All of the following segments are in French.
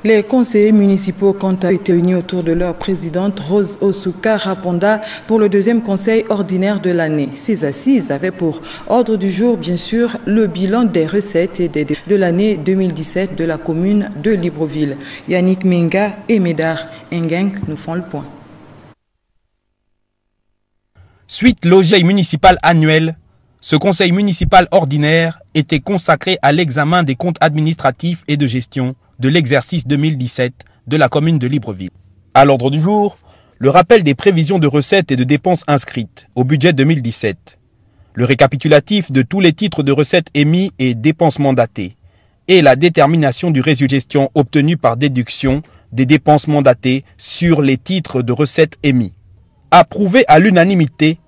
Les conseillers municipaux quant à été réunis autour de leur présidente Rose Osuka Raponda pour le deuxième conseil ordinaire de l'année. Ces assises avaient pour ordre du jour, bien sûr, le bilan des recettes et des de l'année 2017 de la commune de Libreville. Yannick Menga et Médard Nguyen nous font le point. Suite l'OGEI municipal annuel, ce conseil municipal ordinaire était consacré à l'examen des comptes administratifs et de gestion de l'exercice 2017 de la commune de Libreville. À l'ordre du jour, le rappel des prévisions de recettes et de dépenses inscrites au budget 2017, le récapitulatif de tous les titres de recettes émis et dépenses mandatées, et la détermination du résultat de gestion obtenu par déduction des dépenses mandatées sur les titres de recettes émis. Approuvé à l'unanimité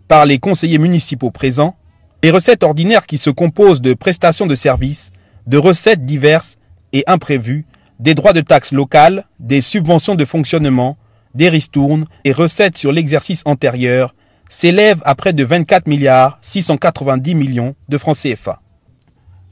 par les conseillers municipaux présents, les recettes ordinaires qui se composent de prestations de services, de recettes diverses et imprévues, des droits de taxes locales, des subventions de fonctionnement, des ristournes et recettes sur l'exercice antérieur s'élèvent à près de 24 690 millions de francs CFA.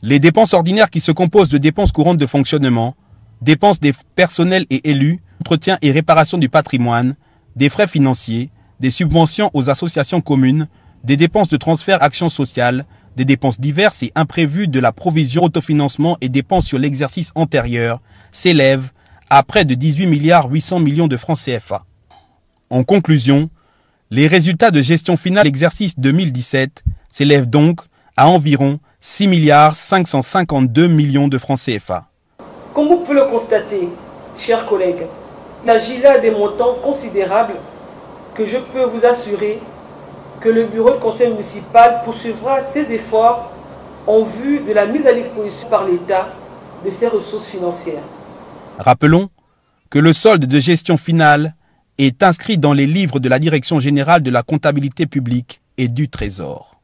Les dépenses ordinaires qui se composent de dépenses courantes de fonctionnement, dépenses des personnels et élus, entretien et réparation du patrimoine, des frais financiers, des subventions aux associations communes, des dépenses de transfert actions sociales, des dépenses diverses et imprévues de la provision autofinancement et dépenses sur l'exercice antérieur s'élèvent à près de 18 800 millions de francs CFA. En conclusion, les résultats de gestion finale de l'exercice 2017 s'élèvent donc à environ 6 552 millions de francs CFA. Comme vous pouvez le constater, chers collègues, il s'agit là des montants considérables que je peux vous assurer que le bureau de conseil municipal poursuivra ses efforts en vue de la mise à disposition par l'État de ses ressources financières. Rappelons que le solde de gestion finale est inscrit dans les livres de la Direction générale de la comptabilité publique et du Trésor.